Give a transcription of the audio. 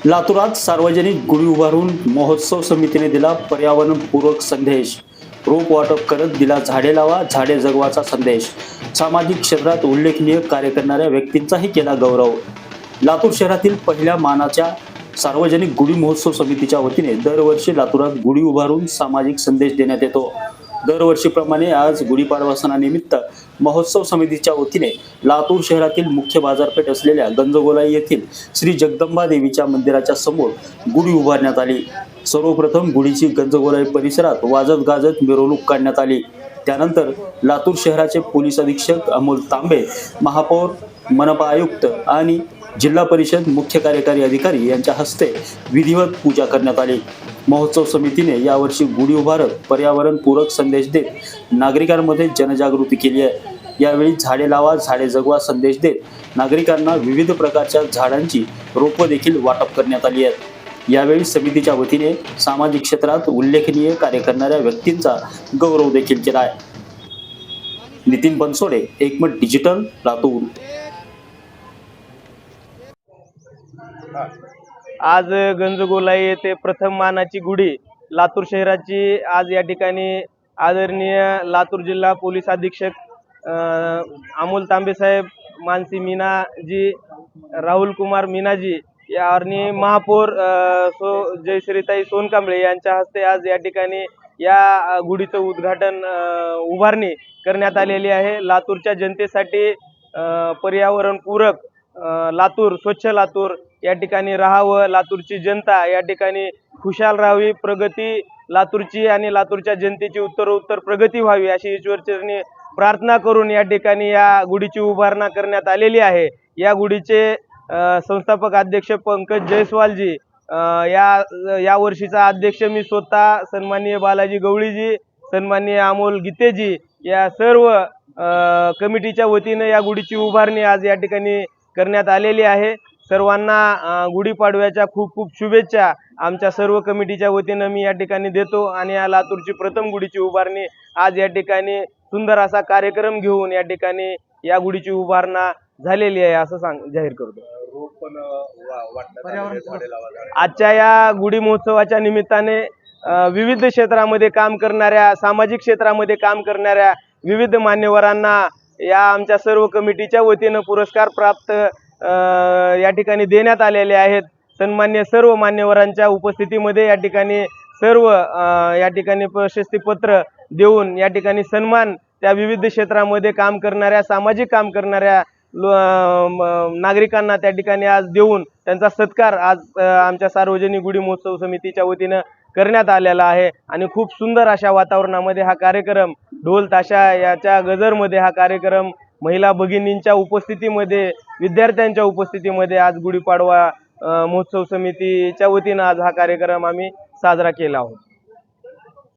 लातूरात सार्वजनिक गुढी उभारून महोत्सव समितीने दिला पर्यावरणपूरक संदेश. रोप वाटप करत दिला झाडे लावा झाडे जगवाचा संदेश. सामाजिक क्षेत्रात उल्लेखनीय कार्य करणाऱ्या व्यक्तींचाही केला गौरव. लातूर शहरातील पहिल्या मानाच्या सार्वजनिक गुढी महोत्सव समितीच्या वतीने दरवर्षी लातूरात गुढी उभारून सामाजिक संदेश देण्यात येतो. दरवर्षीप्रमाणे आज गुढीपाडवा सणानिमित्त महोत्सव समितीच्या वतीने लातूर शहरातील मुख्य बाजारपेठ असलेल्या गंजगोलाई येथील श्री जगदंबा देवीच्या मंदिराच्या समोर गुढी उभारण्यात आली. सर्वप्रथम गुढीची गंजगोलाई परिसरात वाजत गाजत मिरवणूक काढण्यात आली. त्यानंतर लातूर शहराचे पोलीस अधीक्षक अमोल तांबे, महापौर, मनपा आयुक्त आणि जिल्हा परिषद मुख्य कार्यकारी अधिकारी यांच्या हस्ते विधिवत पूजा करण्यात आली. महोत्सव समितीने यावर्षी गुढी उभारत पर्यावरणपूरक संदेश देत नागरिकांमध्ये जनजागृती केली आहे. यावेळी झाडे लावा झाडे जगवा संदेश देत नागरिकांना विविध प्रकारच्या झाडांची रोपं देखील वाटप करण्यात आली आहेत. यावेळी समितीच्या वतीने सामाजिक क्षेत्रात उल्लेखनीय कार्य करणाऱ्या व्यक्तींचा गौरव देखील केला आहे. नितीन बनसोडे, एकमत डिजिटल, लातूर. आज गंजगोलाई येथे प्रथम मानाची गुढी लातूर शहराची आज या ठिकाणी आदरणीय लातूर जिल्हा पोलीस अधीक्षक अमोल तांबे साहेब, मानसी मीनाजी, राहुल कुमार मीनाजी आणि महापौर जयश्रीताई सोनकांबळे यांच्या हस्ते आज या ठिकाणी या गुढीचं उद्घाटन उभारणी करण्यात आलेली आहे. लातूरच्या जनतेसाठी पर्यावरणपूरक लातूर, स्वच्छ लातूर या ठिकाणी राहावं, लातूरची जनता या ठिकाणी खुशाल राहावी, प्रगती लातूरची आणि लातूरच्या जनतेची उत्तरोत्तर प्रगती व्हावी अशी ईश्वरचरणी प्रार्थना करून या ठिकाणी या गुढीची उभारणा करण्यात आलेली आहे. या गुढीचे संस्थापक अध्यक्ष पंकज जयस्वालजी, या वर्षीचा अध्यक्ष मी स्वतः, सन्माननीय बालाजी गवळीजी, सन्माननीय अमोल गीतेजी या सर्व कमिटीच्या वतीने या गुढीची उभारणी आज या ठिकाणी करण्यात आलेली आहे. सर्वांना गुढीपाडव्याच्या खूप खूप शुभेच्छा आमच्या सर्व कमिटीच्या वतीनं मी या ठिकाणी देतो. आणि या लातूरची प्रथम गुढीची उभारणी आज या ठिकाणी सुंदर असा कार्यक्रम घेऊन या ठिकाणी या गुढीची उभारणा झालेली आहे असं जाहीर करतो. आजच्या या गुढी महोत्सवाच्या निमित्ताने विविध क्षेत्रामध्ये काम करणाऱ्या, सामाजिक क्षेत्रामध्ये काम करणाऱ्या विविध मान्यवरांना या आमच्या सर्व कमिटीच्या वतीनं पुरस्कार प्राप्त या ठिकाणी देण्यात आलेले आहेत. सन्मान्य सर्व मान्यवरांच्या उपस्थितीमध्ये या ठिकाणी सर्व या ठिकाणी प्रशस्तीपत्र देऊन या ठिकाणी सन्मान त्या विविध क्षेत्रामध्ये काम करणाऱ्या, सामाजिक काम करणाऱ्या नागरिकांना त्या ठिकाणी आज देऊन त्यांचा सत्कार आज आमच्या सार्वजनिक गुढी महोत्सव समितीच्या वतीनं करण्यात आलेला आहे. आणि खूप सुंदर अशा वातावरणामध्ये हा कार्यक्रम, ढोल ताशा याच्या गजरमध्ये हा कार्यक्रम, महिला भगिनींच्या उपस्थितीमध्ये, विद्यार्थ्यांच्या उपस्थितीमध्ये आज गुढीपाडवा महोत्सव समितीच्या वतीनं आज हा कार्यक्रम आम्ही साजरा केला आहोत.